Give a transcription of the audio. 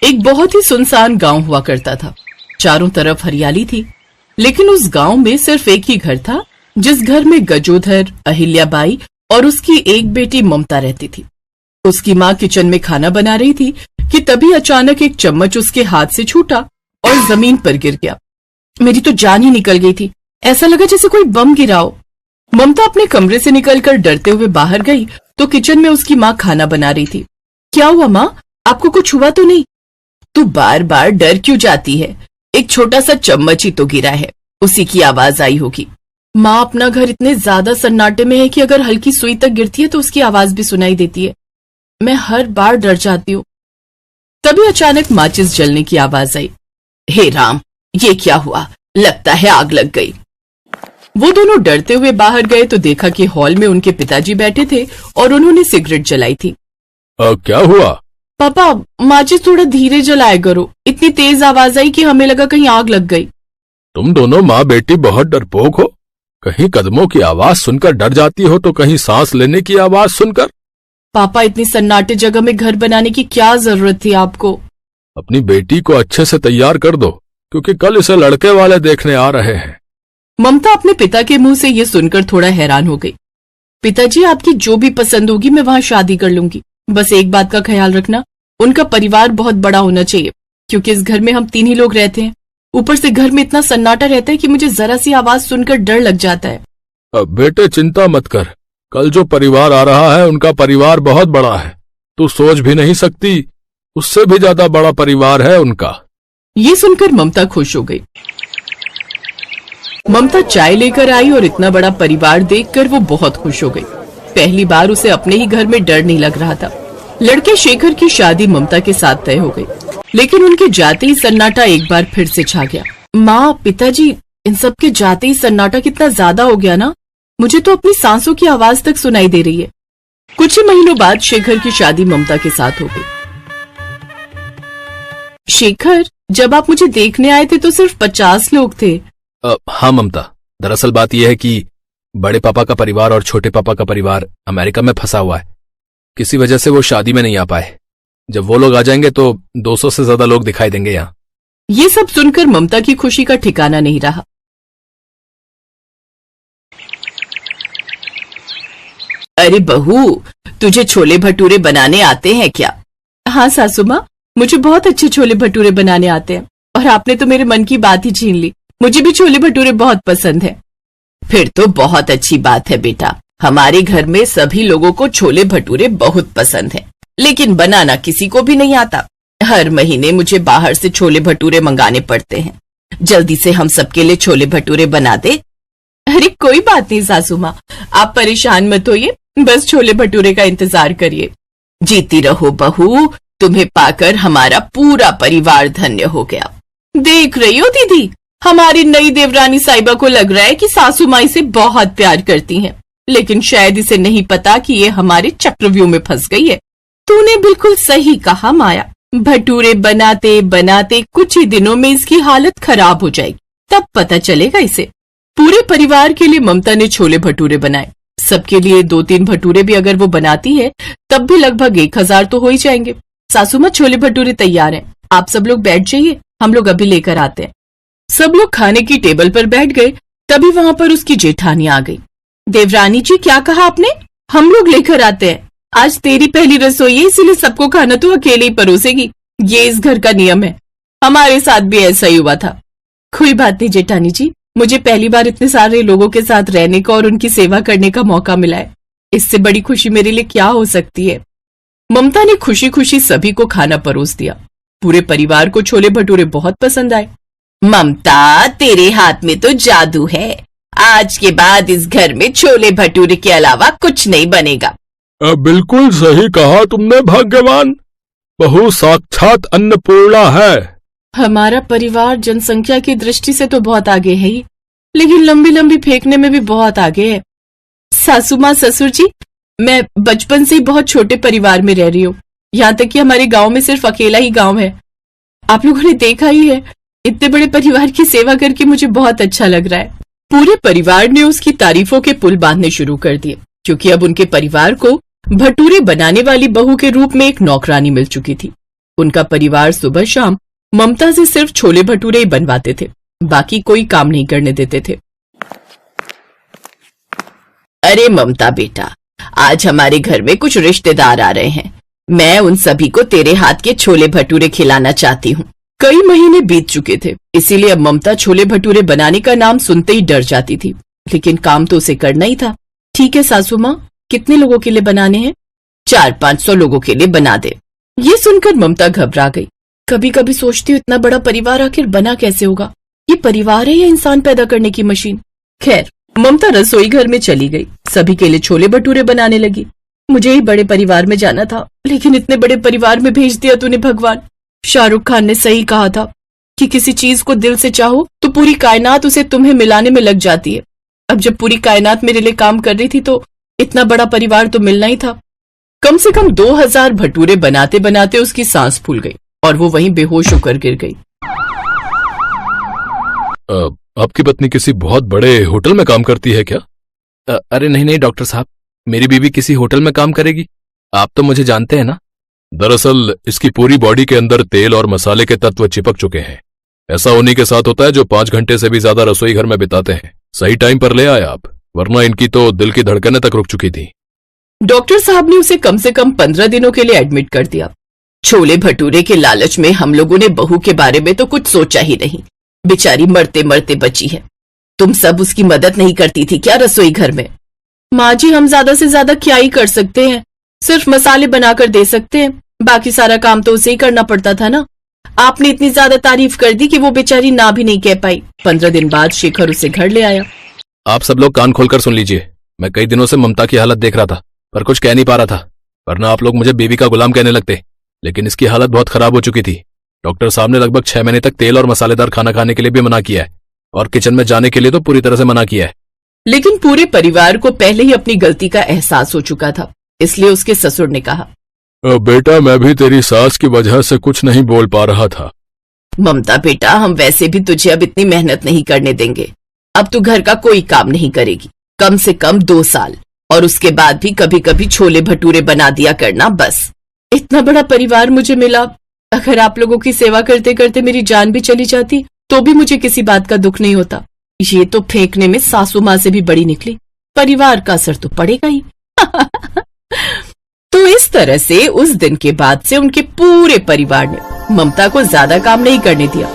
एक बहुत ही सुनसान गांव हुआ करता था। चारों तरफ हरियाली थी, लेकिन उस गांव में सिर्फ एक ही घर था, जिस घर में गजोधर, अहिल्याबाई और उसकी एक बेटी ममता रहती थी। उसकी माँ किचन में खाना बना रही थी कि तभी अचानक एक चम्मच उसके हाथ से छूटा और जमीन पर गिर गया। मेरी तो जान ही निकल गई थी, ऐसा लगा जैसे कोई बम गिरा हो। ममता अपने कमरे से निकलकर डरते हुए बाहर गई तो किचन में उसकी माँ खाना बना रही थी। क्या हुआ माँ, आपको कुछ हुआ तो नहीं? तू बार बार डर क्यों जाती है? एक छोटा सा चम्मच ही तो गिरा है, उसी की आवाज आई होगी। माँ, अपना घर इतने ज्यादा सन्नाटे में है कि अगर हल्की सुई तक गिरती है तो उसकी आवाज भी सुनाई देती है। मैं हर बार डर जाती हूँ। तभी अचानक माचिस जलने की आवाज आई। हे राम, ये क्या हुआ? लगता है आग लग गई। वो दोनों डरते हुए बाहर गए तो देखा कि हॉल में उनके पिताजी बैठे थे और उन्होंने सिगरेट जलाई थी। क्या हुआ? पापा, माचिस थोड़ा धीरे जलाया करो, इतनी तेज आवाज आई कि हमें लगा कहीं आग लग गई। तुम दोनों माँ बेटी बहुत डरपोक हो। कहीं कदमों की आवाज सुनकर डर जाती हो तो कहीं सांस लेने की आवाज सुनकर। पापा, इतनी सन्नाटे जगह में घर बनाने की क्या जरूरत थी आपको? अपनी बेटी को अच्छे से तैयार कर दो, क्योंकि कल इसे लड़के वाले देखने आ रहे हैं। ममता अपने पिता के मुंह से ये सुनकर थोड़ा हैरान हो गई। पिताजी, आपकी जो भी पसंद होगी मैं वहां शादी कर लूंगी। बस एक बात का ख्याल रखना, उनका परिवार बहुत बड़ा होना चाहिए, क्योंकि इस घर में हम 3 ही लोग रहते हैं। ऊपर से घर में इतना सन्नाटा रहता है कि मुझे जरा सी आवाज सुनकर डर लग जाता है। अब बेटे चिंता मत कर, कल जो परिवार आ रहा है उनका परिवार बहुत बड़ा है। तू सोच भी नहीं सकती, उससे भी ज्यादा बड़ा परिवार है उनका। ये सुनकर ममता खुश हो गई। ममता चाय लेकर आई और इतना बड़ा परिवार देखकर वो बहुत खुश हो गई। पहली बार उसे अपने ही घर में डर नहीं लग रहा था। लड़के शेखर की शादी ममता के साथ तय हो गई, लेकिन उनके जाते ही सन्नाटा एक बार फिर से छा गया। माँ, पिताजी, इन सब के जाते ही सन्नाटा कितना ज्यादा हो गया ना। मुझे तो अपनी सांसों की आवाज तक सुनाई दे रही है। कुछ ही महीनों बाद शेखर की शादी ममता के साथ हो गई। शेखर, जब आप मुझे देखने आए थे तो सिर्फ 50 लोग थे। हाँ ममता, दरअसल बात यह है कि बड़े पापा का परिवार और छोटे पापा का परिवार अमेरिका में फंसा हुआ है। किसी वजह से वो शादी में नहीं आ पाए। जब वो लोग आ जाएंगे तो 200 से ज्यादा लोग दिखाई देंगे यहाँ। ये सब सुनकर ममता की खुशी का ठिकाना नहीं रहा। अरे बहू, तुझे छोले भटूरे बनाने आते हैं क्या? हाँ सासू माँ, मुझे बहुत अच्छे छोले भटूरे बनाने आते हैं। और आपने तो मेरे मन की बात ही छीन ली। मुझे भी छोले भटूरे बहुत पसंद है। फिर तो बहुत अच्छी बात है बेटा। हमारे घर में सभी लोगों को छोले भटूरे बहुत पसंद है, लेकिन बनाना किसी को भी नहीं आता। हर महीने मुझे बाहर से छोले भटूरे मंगाने पड़ते हैं। जल्दी से हम सबके लिए छोले भटूरे बना दे। अरे कोई बात नहीं सासू माँ, आप परेशान मत होइए, बस छोले भटूरे का इंतजार करिए। जीती रहो बहू, तुम्हें पाकर हमारा पूरा परिवार धन्य हो गया। देख रही हो दीदी, हमारी नई देवरानी साहिबा को लग रहा है कि सासू माँ इसे बहुत प्यार करती हैं, लेकिन शायद इसे नहीं पता कि ये हमारे चक्रव्यूह में फंस गई है। तूने बिल्कुल सही कहा माया। भटूरे बनाते बनाते कुछ ही दिनों में इसकी हालत खराब हो जाएगी, तब पता चलेगा इसे। पूरे परिवार के लिए ममता ने छोले भटूरे बनाए। सबके लिए 2-3 भटूरे भी अगर वो बनाती है तब भी लगभग 1000 तो हो ही जाएंगे। सासू माँ, छोले भटूरे तैयार हैं, आप सब लोग बैठ जाइए, हम लोग अभी लेकर आते हैं। सब लोग खाने की टेबल पर बैठ गए। तभी वहां पर उसकी जेठानी आ गई। देवरानी जी, क्या कहा आपने? हम लोग लेकर आते हैं। आज तेरी पहली रसोई है, इसीलिए सबको खाना तो अकेले ही परोसेगी। ये इस घर का नियम है, हमारे साथ भी ऐसा ही हुआ था। कोई बात नहीं जेठानी जी, मुझे पहली बार इतने सारे लोगों के साथ रहने का और उनकी सेवा करने का मौका मिला है। इससे बड़ी खुशी मेरे लिए क्या हो सकती है। ममता ने खुशी खुशी सभी को खाना परोस दिया। पूरे परिवार को छोले भटूरे बहुत पसंद आए। ममता, तेरे हाथ में तो जादू है। आज के बाद इस घर में छोले भटूरे के अलावा कुछ नहीं बनेगा। बिल्कुल सही कहा तुमने भाग्यवान। बहू साक्षात अन्नपूर्णा है। हमारा परिवार जनसंख्या की दृष्टि से तो बहुत आगे है ही, लेकिन लंबी लंबी फेंकने में भी बहुत आगे है। सासू माँ, ससुर जी, मैं बचपन से ही बहुत छोटे परिवार में रह रही हूँ। यहाँ तक कि हमारे गांव में सिर्फ अकेला ही गांव है। आप लोगों ने देखा ही है, इतने बड़े परिवार की सेवा करके मुझे बहुत अच्छा लग रहा है। पूरे परिवार ने उसकी तारीफों के पुल बांधने शुरू कर दिए, क्योंकि अब उनके परिवार को भटूरे बनाने वाली बहू के रूप में एक नौकरानी मिल चुकी थी। उनका परिवार सुबह शाम ममता से सिर्फ छोले भटूरे ही बनवाते थे, बाकी कोई काम नहीं करने देते थे। अरे ममता बेटा, आज हमारे घर में कुछ रिश्तेदार आ रहे हैं। मैं उन सभी को तेरे हाथ के छोले भटूरे खिलाना चाहती हूँ। कई महीने बीत चुके थे, इसीलिए अब ममता छोले भटूरे बनाने का नाम सुनते ही डर जाती थी, लेकिन काम तो उसे करना ही था। ठीक है सासू माँ, कितने लोगों के लिए बनाने हैं? 400-500 लोगों के लिए बना दे। ये सुनकर ममता घबरा गई। कभी कभी सोचती हूँ इतना बड़ा परिवार आखिर बना कैसे होगा? ये परिवार है या इंसान पैदा करने की मशीन? खैर, ममता रसोई घर में चली गई, सभी के लिए छोले भटूरे बनाने लगी। मुझे ही बड़े परिवार में जाना था, लेकिन इतने बड़े परिवार में भेज दिया तूने भगवान। शाहरुख खान ने सही कहा था कि किसी चीज को दिल से चाहो तो पूरी कायनात उसे तुम्हें मिलाने में लग जाती है। अब जब पूरी कायनात मेरे लिए काम कर रही थी तो इतना बड़ा परिवार तो मिलना ही था। कम से कम 2000 भटूरे बनाते बनाते उसकी सांस फूल गई और वो वहीं बेहोश होकर गिर गई। आपकी पत्नी किसी बहुत बड़े होटल में काम करती है क्या? अरे नहीं नहीं डॉक्टर साहब, मेरी बीवी किसी होटल में काम करेगी? आप तो मुझे जानते हैं ना। दरअसल इसकी पूरी बॉडी के अंदर तेल और मसाले के तत्व चिपक चुके हैं। ऐसा उन्हीं के साथ होता है जो 5 घंटे से भी ज्यादा रसोई घर में बिताते हैं। सही टाइम पर ले आए आप, वरना इनकी तो दिल की धड़कनें तक रुक चुकी थी। डॉक्टर साहब ने उसे कम से कम 15 दिनों के लिए एडमिट कर दिया। छोले भटूरे के लालच में हम लोगों ने बहू के बारे में तो कुछ सोचा ही नहीं। बेचारी मरते मरते बची है। तुम सब उसकी मदद नहीं करती थी क्या रसोई घर में? माँ जी, हम ज्यादा से ज्यादा क्या ही कर सकते हैं? सिर्फ मसाले बनाकर दे सकते हैं, बाकी सारा काम तो उसे ही करना पड़ता था ना। आपने इतनी ज्यादा तारीफ कर दी कि वो बेचारी ना भी नहीं कह पाई। 15 दिन बाद शेखर उसे घर ले आया। आप सब लोग कान खोलकर सुन लीजिए। मैं कई दिनों से ममता की हालत देख रहा था, पर कुछ कह नहीं पा रहा था, वरना आप लोग मुझे बीवी का गुलाम कहने लगते। लेकिन इसकी हालत बहुत खराब हो चुकी थी। डॉक्टर साहब ने लगभग 6 महीने तक तेल और मसालेदार खाना खाने के लिए भी मना किया है, और किचन में जाने के लिए तो पूरी तरह से मना किया है। लेकिन पूरे परिवार को पहले ही अपनी गलती का एहसास हो चुका था, इसलिए उसके ससुर ने कहा, बेटा, मैं भी तेरी सास की वजह से कुछ नहीं बोल पा रहा था। ममता बेटा, हम वैसे भी तुझे अब इतनी मेहनत नहीं करने देंगे। अब तू घर का कोई काम नहीं करेगी, कम से कम 2 साल, और उसके बाद भी कभी कभी छोले भटूरे बना दिया करना, बस। इतना बड़ा परिवार मुझे मिला, अगर आप लोगों की सेवा करते करते मेरी जान भी चली जाती तो भी मुझे किसी बात का दुख नहीं होता। ये तो फेंकने में सासू माँ से भी बड़ी निकली। परिवार का असर तो पड़ेगा ही। तो इस तरह से उस दिन के बाद से उनके पूरे परिवार ने ममता को ज्यादा काम नहीं करने दिया।